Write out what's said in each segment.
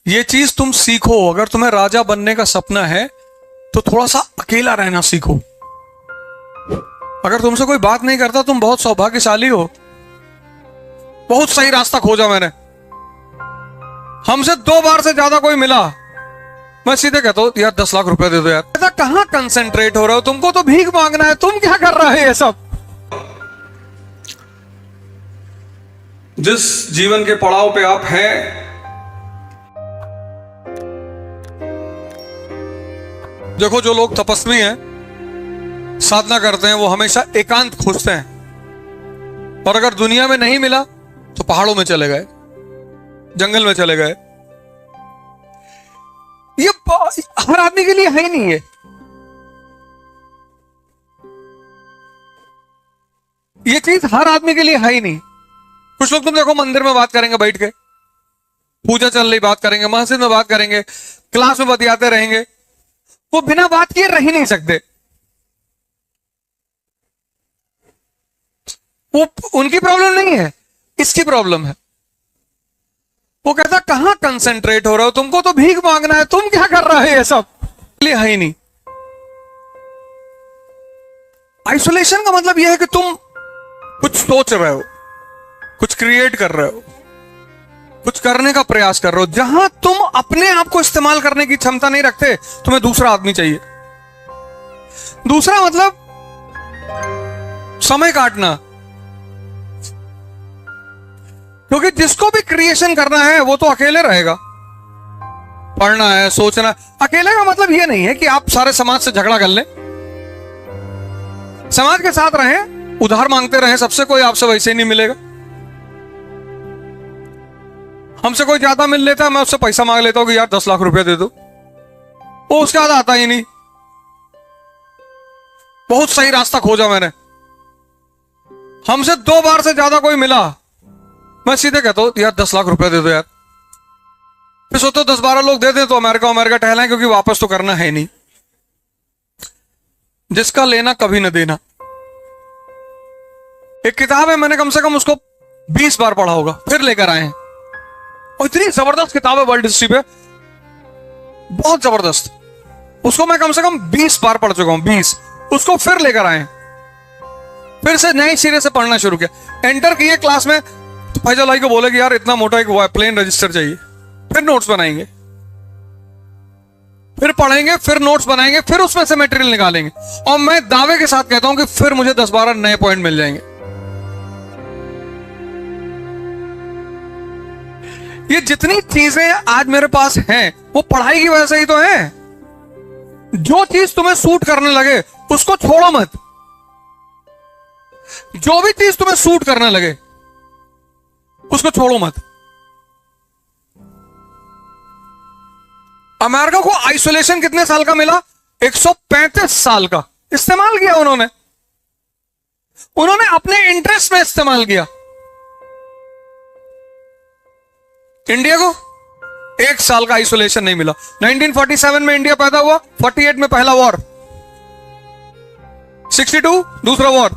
ये चीज तुम सीखो। अगर तुम्हें राजा बनने का सपना है तो थोड़ा सा अकेला रहना सीखो। अगर तुमसे कोई बात नहीं करता, तुम बहुत सौभाग्यशाली हो। बहुत सही रास्ता खोजा मैंने। हमसे 2 बार से ज्यादा कोई मिला, मैं सीधे कहता हूं यार 10 लाख रुपए दे दो यार। ऐसा कहां कंसेंट्रेट हो रहे हो? तुमको तो भीख मांगना है, तुम क्या कर रहे हो ये सब? जिस जीवन के पड़ाव पे आप हैं, देखो जो लोग तपस्वी हैं, साधना करते हैं, वो हमेशा एकांत खोजते हैं। और अगर दुनिया में नहीं मिला तो पहाड़ों में चले गए, जंगल में चले गए। ये हर आदमी के लिए है ही नहीं है। ये चीज हर आदमी के लिए है ही नहीं। कुछ लोग तुम देखो मंदिर में बात करेंगे बैठ के, पूजा चल रही बात करेंगे, मस्जिद में बात करेंगे, क्लास में बतियाते रहेंगे। वो बिना बात किए रह ही नहीं सकते। वो उनकी प्रॉब्लम नहीं है, इसकी प्रॉब्लम है। वो कहता कहां कंसेंट्रेट हो रहे हो? तुमको तो भीख मांगना है, तुम क्या कर रहे हो ये सब? लिए है ही नहीं। आइसोलेशन का मतलब यह है कि तुम कुछ सोच रहे हो, कुछ क्रिएट कर रहे हो, कुछ करने का प्रयास कर रहे हो। जहां तुम अपने आप को इस्तेमाल करने की क्षमता नहीं रखते, तुम्हें दूसरा आदमी चाहिए। दूसरा मतलब समय काटना। क्योंकि जिसको भी क्रिएशन करना है वो तो अकेले रहेगा। पढ़ना है, सोचना है। अकेले का मतलब ये नहीं है कि आप सारे समाज से झगड़ा कर लें। समाज के साथ रहें, उधार मांगते रहें सबसे, कोई आपसे वैसे ही नहीं मिलेगा। हमसे कोई ज्यादा मिल लेता है, मैं उससे पैसा मांग लेता हूं कि यार 10 लाख रुपए दे दो, वो उसके बाद आता ही नहीं। बहुत सही रास्ता खोजा मैंने। हमसे 2 बार से ज्यादा कोई मिला, मैं सीधे कहता हूं यार 10 लाख रुपए दे दो यार। फिर सोचो 10-12 लोग दे दे तो अमेरिका टहलाएं, क्योंकि वापस तो करना है नहीं। जिसका लेना कभी न देना। एक किताब है, मैंने कम से कम उसको 20 बार पढ़ा होगा, फिर लेकर आए हैं। और इतनी जबरदस्त किताब है वर्ल्ड हिस्ट्री पे, बहुत जबरदस्त। उसको मैं कम से कम 20 बार पढ़ चुका हूं, 20। उसको फिर लेकर आए, फिर से नए सिरे से पढ़ना शुरू किया। एंटर किए क्लास में तो फैजल भाई को बोले कि यार इतना मोटा एक प्लेन रजिस्टर चाहिए। फिर नोट्स बनाएंगे, फिर पढ़ेंगे, फिर नोट्स बनाएंगे, फिर उसमें से मटेरियल निकालेंगे। और मैं दावे के साथ कहता हूं कि फिर मुझे 10-12 नए पॉइंट मिल जाएंगे। ये जितनी चीजें आज मेरे पास हैं, वो पढ़ाई की वजह से ही तो है। जो चीज तुम्हें सूट करने लगे उसको छोड़ो मत। जो भी चीज तुम्हें सूट करने लगे उसको छोड़ो मत। अमेरिका को आइसोलेशन कितने साल का मिला? 135 साल का। इस्तेमाल किया उन्होंने अपने इंटरेस्ट में इस्तेमाल किया। इंडिया को 1 साल का आइसोलेशन नहीं मिला। 1947 में इंडिया पैदा हुआ, 48 में पहला वॉर, 62 दूसरा वॉर,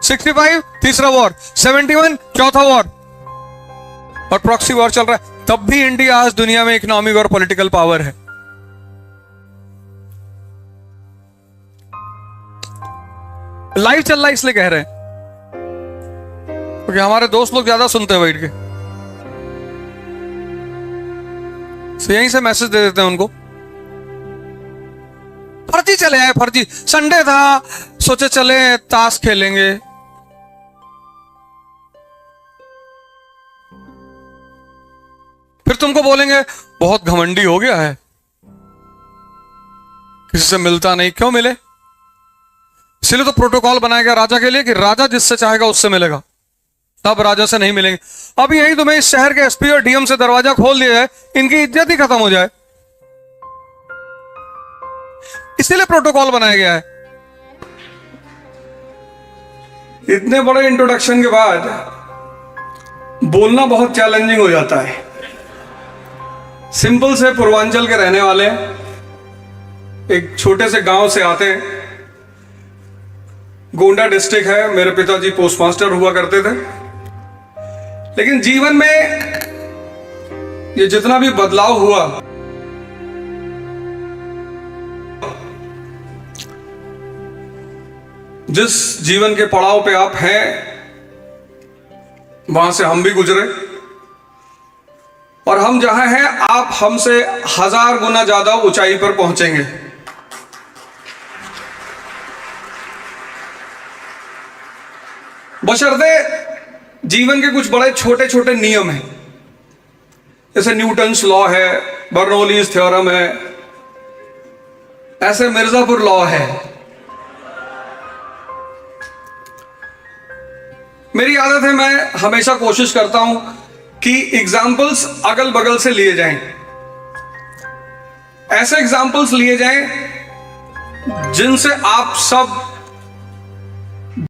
65 तीसरा वॉर, 71 चौथा वॉर, और प्रॉक्सी वॉर चल रहा है। तब भी इंडिया आज दुनिया में इकोनॉमिक और पॉलिटिकल पावर है। लाइव चल रहा है इसलिए कह रहे हैं, क्योंकि हमारे दोस्त लोग ज्यादा सुनते हैं बैठ के, तो यहीं से मैसेज दे देते हैं उनको। फर्जी चले आए, फर्जी। संडे था, सोचे चले ताश खेलेंगे। फिर तुमको बोलेंगे बहुत घमंडी हो गया है, किसी से मिलता नहीं। क्यों मिले? इसलिए तो प्रोटोकॉल बनाया गया राजा के लिए कि राजा जिससे चाहेगा उससे मिलेगा, तब राजा से नहीं मिलेंगे। अब यही तुम्हें इस शहर के एसपी और डीएम से दरवाजा खोल दिया है, इनकी इज्जत ही खत्म हो जाए, इसीलिए प्रोटोकॉल बनाया गया है। इतने बड़े इंट्रोडक्शन के बाद बोलना बहुत चैलेंजिंग हो जाता है। सिंपल से पूर्वांचल के रहने वाले, एक छोटे से गांव से आते हैं। गोंडा डिस्ट्रिक्ट है, मेरे पिताजी पोस्टमास्टर हुआ करते थे। लेकिन जीवन में ये जितना भी बदलाव हुआ, जिस जीवन के पड़ाव पे आप हैं, वहां से हम भी गुजरे, और हम जहां हैं आप हमसे 1000 गुना ज्यादा ऊंचाई पर पहुंचेंगे। बशर्ते जीवन के कुछ बड़े छोटे छोटे नियम हैं, जैसे न्यूटन्स लॉ है, बर्नौलीज थ्योरम है, ऐसे मिर्जापुर लॉ है। मेरी आदत है, मैं हमेशा कोशिश करता हूं कि एग्जाम्पल्स अगल बगल से लिए जाएं, ऐसे एग्जाम्पल्स लिए जाएं जिनसे आप सब